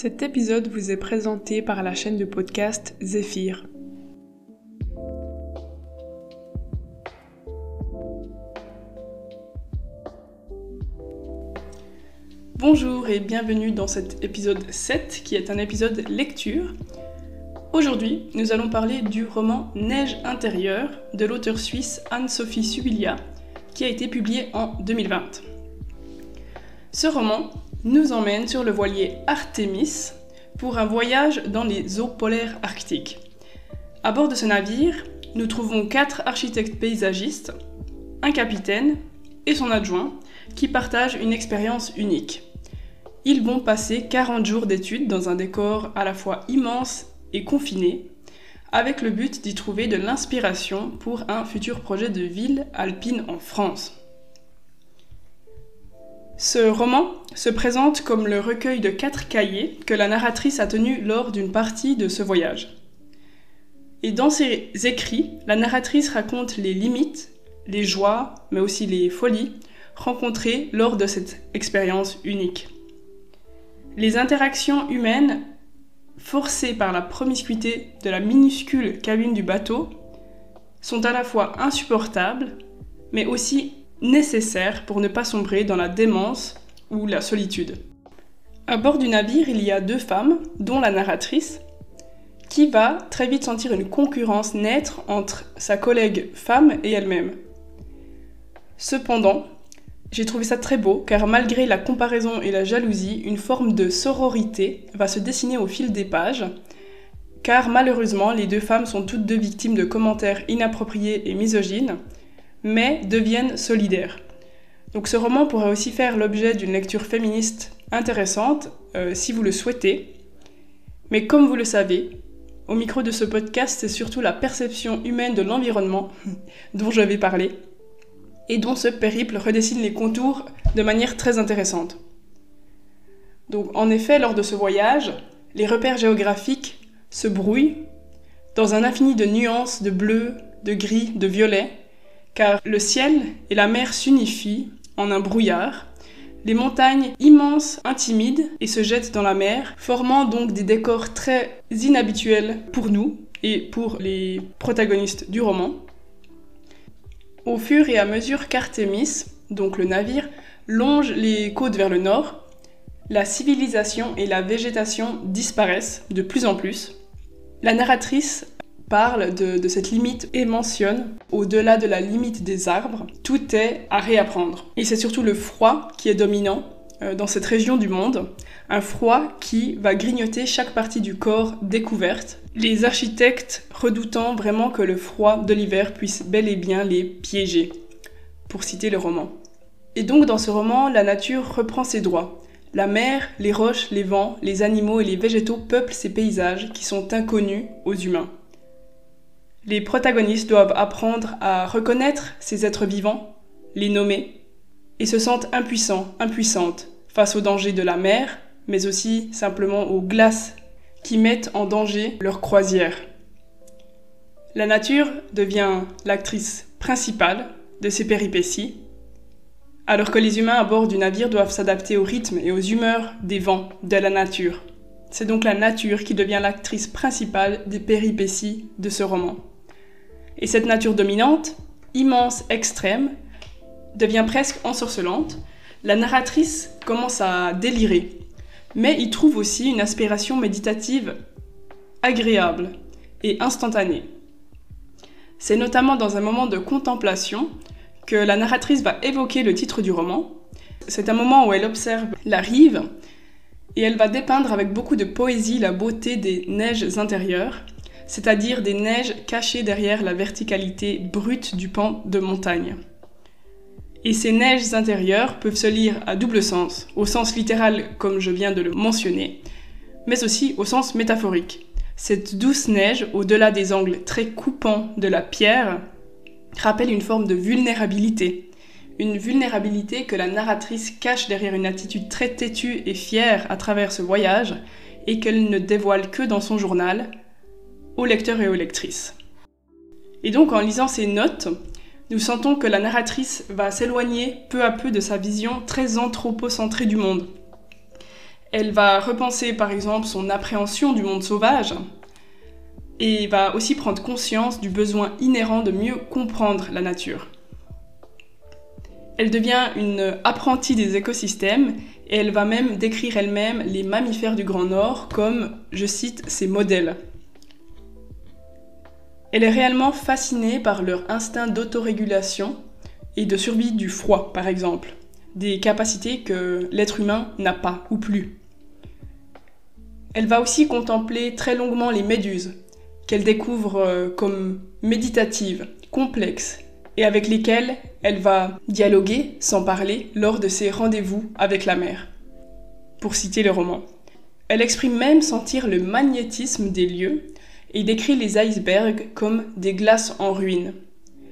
Cet épisode vous est présenté par la chaîne de podcast Zéphyr. Bonjour et bienvenue dans cet épisode 7 qui est un épisode lecture. Aujourd'hui, nous allons parler du roman Neige intérieure de l'auteure suisse Anne-Sophie Subilia qui a été publié en 2020. Ce roman nous emmène sur le voilier Artemis pour un voyage dans les eaux polaires arctiques. À bord de ce navire, nous trouvons 4 architectes paysagistes, un capitaine et son adjoint qui partagent une expérience unique. Ils vont passer 40 jours d'études dans un décor à la fois immense et confiné, avec le but d'y trouver de l'inspiration pour un futur projet de ville alpine en France. Ce roman se présente comme le recueil de 4 cahiers que la narratrice a tenus lors d'une partie de ce voyage. Et dans ses écrits, la narratrice raconte les limites, les joies, mais aussi les folies rencontrées lors de cette expérience unique. Les interactions humaines, forcées par la promiscuité de la minuscule cabine du bateau, sont à la fois insupportables, mais aussi nécessaires pour ne pas sombrer dans la démence ou la solitude. À bord du navire, il y a 2 femmes, dont la narratrice, qui va très vite sentir une concurrence naître entre sa collègue femme et elle-même. Cependant, j'ai trouvé ça très beau, car malgré la comparaison et la jalousie, une forme de sororité va se dessiner au fil des pages, car malheureusement, les 2 femmes sont toutes 2 victimes de commentaires inappropriés et misogynes, mais deviennent solidaires. Donc ce roman pourrait aussi faire l'objet d'une lecture féministe intéressante, si vous le souhaitez. Mais comme vous le savez, au micro de ce podcast, c'est surtout la perception humaine de l'environnement dont je vais parler, et dont ce périple redessine les contours de manière très intéressante. Donc en effet, lors de ce voyage, les repères géographiques se brouillent dans un infini de nuances de bleu, de gris, de violet, car le ciel et la mer s'unifient en un brouillard, les montagnes immenses intimident et se jettent dans la mer, formant donc des décors très inhabituels pour nous et pour les protagonistes du roman. Au fur et à mesure qu'Artemis, donc le navire, longe les côtes vers le nord, la civilisation et la végétation disparaissent de plus en plus. La narratrice parle de cette limite et mentionne, au-delà de la limite des arbres, tout est à réapprendre. Et c'est surtout le froid qui est dominant dans cette région du monde, un froid qui va grignoter chaque partie du corps découverte, les architectes redoutant vraiment que le froid de l'hiver puisse bel et bien les piéger, pour citer le roman. Et donc dans ce roman, la nature reprend ses droits. La mer, les roches, les vents, les animaux et les végétaux peuplent ces paysages qui sont inconnus aux humains. Les protagonistes doivent apprendre à reconnaître ces êtres vivants, les nommer, et se sentent impuissants, impuissantes face aux dangers de la mer, mais aussi simplement aux glaces qui mettent en danger leur croisière. La nature devient l'actrice principale de ces péripéties, alors que les humains à bord du navire doivent s'adapter au rythme et aux humeurs des vents, de la nature. C'est donc la nature qui devient l'actrice principale des péripéties de ce roman. Et cette nature dominante, immense, extrême, devient presque ensorcelante. La narratrice commence à délirer, mais y trouve aussi une aspiration méditative agréable et instantanée. C'est notamment dans un moment de contemplation que la narratrice va évoquer le titre du roman. C'est un moment où elle observe la rive et elle va dépeindre avec beaucoup de poésie la beauté des neiges intérieures, c'est-à-dire des neiges cachées derrière la verticalité brute du pan de montagne. Et ces neiges intérieures peuvent se lire à double sens, au sens littéral comme je viens de le mentionner, mais aussi au sens métaphorique. Cette douce neige, au-delà des angles très coupants de la pierre, rappelle une forme de vulnérabilité. Une vulnérabilité que la narratrice cache derrière une attitude très têtue et fière à travers ce voyage, et qu'elle ne dévoile que dans son journal, aux lecteurs et aux lectrices. Et donc en lisant ces notes, nous sentons que la narratrice va s'éloigner peu à peu de sa vision très anthropocentrée du monde. Elle va repenser par exemple son appréhension du monde sauvage et va aussi prendre conscience du besoin inhérent de mieux comprendre la nature. Elle devient une apprentie des écosystèmes et elle va même décrire elle-même les mammifères du Grand Nord comme, je cite, ses modèles. Elle est réellement fascinée par leur instinct d'autorégulation et de survie du froid, par exemple, des capacités que l'être humain n'a pas ou plus. Elle va aussi contempler très longuement les méduses, qu'elle découvre comme méditatives, complexes, et avec lesquelles elle va dialoguer sans parler lors de ses rendez-vous avec la mer, pour citer le roman. Elle exprime même sentir le magnétisme des lieux et décrit les icebergs comme des glaces en ruine.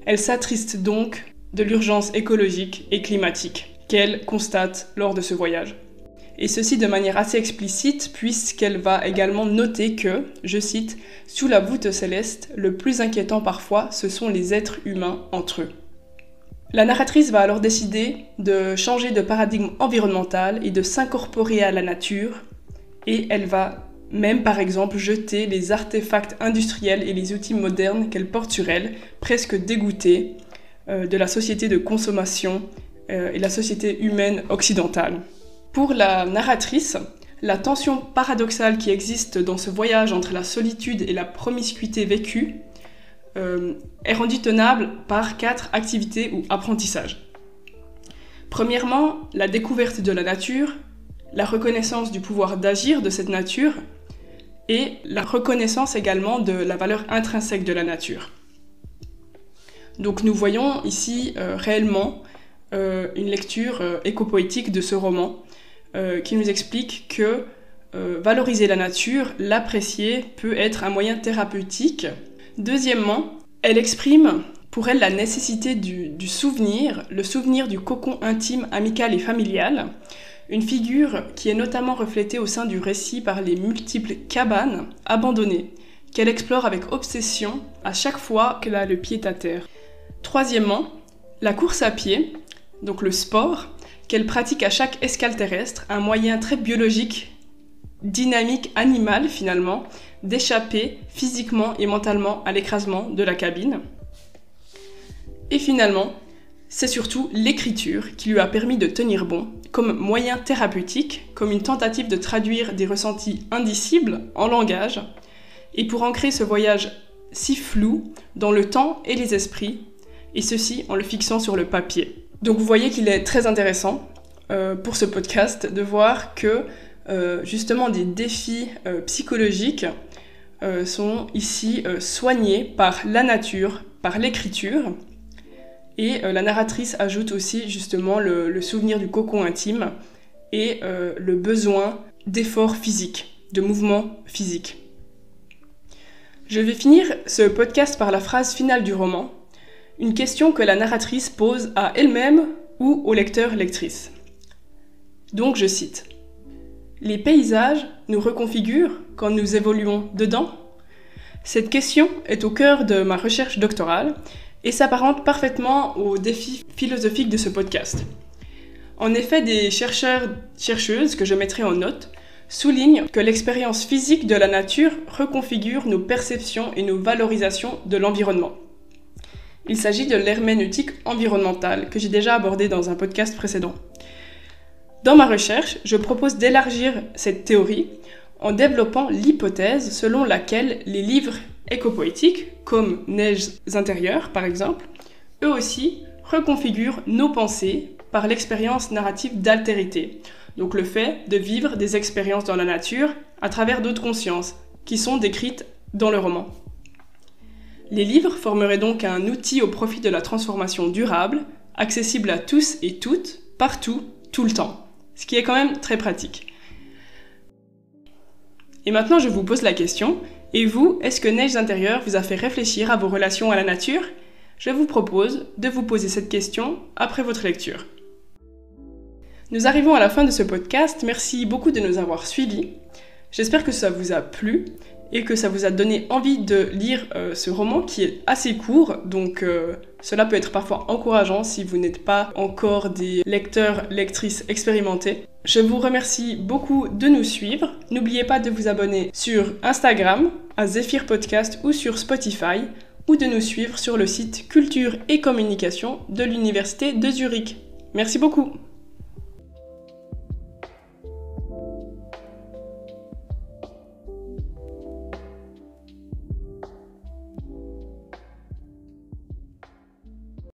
Elle s'attriste donc de l'urgence écologique et climatique qu'elle constate lors de ce voyage. Et ceci de manière assez explicite puisqu'elle va également noter que, je cite, « Sous la voûte céleste, le plus inquiétant parfois, ce sont les êtres humains entre eux ». La narratrice va alors décider de changer de paradigme environnemental et de s'incorporer à la nature, et elle va même par exemple jeter les artefacts industriels et les outils modernes qu'elle porte sur elle, presque dégoûtée de la société de consommation et la société humaine occidentale. Pour la narratrice, la tension paradoxale qui existe dans ce voyage entre la solitude et la promiscuité vécue est rendue tenable par 4 activités ou apprentissages. Premièrement, la découverte de la nature, la reconnaissance du pouvoir d'agir de cette nature et la reconnaissance également de la valeur intrinsèque de la nature. Donc nous voyons ici réellement une lecture éco-poétique de ce roman qui nous explique que valoriser la nature, l'apprécier, peut être un moyen thérapeutique. Deuxièmement, elle exprime pour elle la nécessité du souvenir, le souvenir du cocon intime, amical et familial, une figure qui est notamment reflétée au sein du récit par les multiples cabanes abandonnées, qu'elle explore avec obsession à chaque fois qu'elle a le pied à terre. Troisièmement, la course à pied, donc le sport, qu'elle pratique à chaque escale terrestre, un moyen très biologique, dynamique, animal finalement, d'échapper physiquement et mentalement à l'écrasement de la cabine. Et finalement, c'est surtout l'écriture qui lui a permis de tenir bon, comme moyen thérapeutique, comme une tentative de traduire des ressentis indicibles en langage, et pour ancrer ce voyage si flou dans le temps et les esprits, et ceci en le fixant sur le papier. Donc vous voyez qu'il est très intéressant pour ce podcast de voir que justement des défis psychologiques sont ici soignés par la nature, par l'écriture. Et la narratrice ajoute aussi justement le souvenir du cocon intime et le besoin d'efforts physiques, de mouvements physiques. Je vais finir ce podcast par la phrase finale du roman, une question que la narratrice pose à elle-même ou au lecteur-lectrice. Donc je cite : « Les paysages nous reconfigurent quand nous évoluons dedans ? Cette question est au cœur de ma recherche doctorale et s'apparente parfaitement au défi philosophique de ce podcast. En effet, des chercheuses que je mettrai en note soulignent que l'expérience physique de la nature reconfigure nos perceptions et nos valorisations de l'environnement. Il s'agit de l'herméneutique environnementale que j'ai déjà abordée dans un podcast précédent. Dans ma recherche, je propose d'élargir cette théorie en développant l'hypothèse selon laquelle les livres éco-poétiques, comme Neiges intérieures par exemple, eux aussi reconfigurent nos pensées par l'expérience narrative d'altérité, donc le fait de vivre des expériences dans la nature à travers d'autres consciences, qui sont décrites dans le roman. Les livres formeraient donc un outil au profit de la transformation durable, accessible à tous et toutes, partout, tout le temps, ce qui est quand même très pratique. Et maintenant je vous pose la question, et vous, est-ce que Neiges intérieures vous a fait réfléchir à vos relations à la nature ? Je vous propose de vous poser cette question après votre lecture. Nous arrivons à la fin de ce podcast, merci beaucoup de nous avoir suivis. J'espère que ça vous a plu et que ça vous a donné envie de lire ce roman qui est assez court, donc cela peut être parfois encourageant si vous n'êtes pas encore des lectrices expérimentés. Je vous remercie beaucoup de nous suivre. N'oubliez pas de vous abonner sur Instagram, à Zephyr Podcast ou sur Spotify, ou de nous suivre sur le site Culture et Communication de l'Université de Zurich. Merci beaucoup.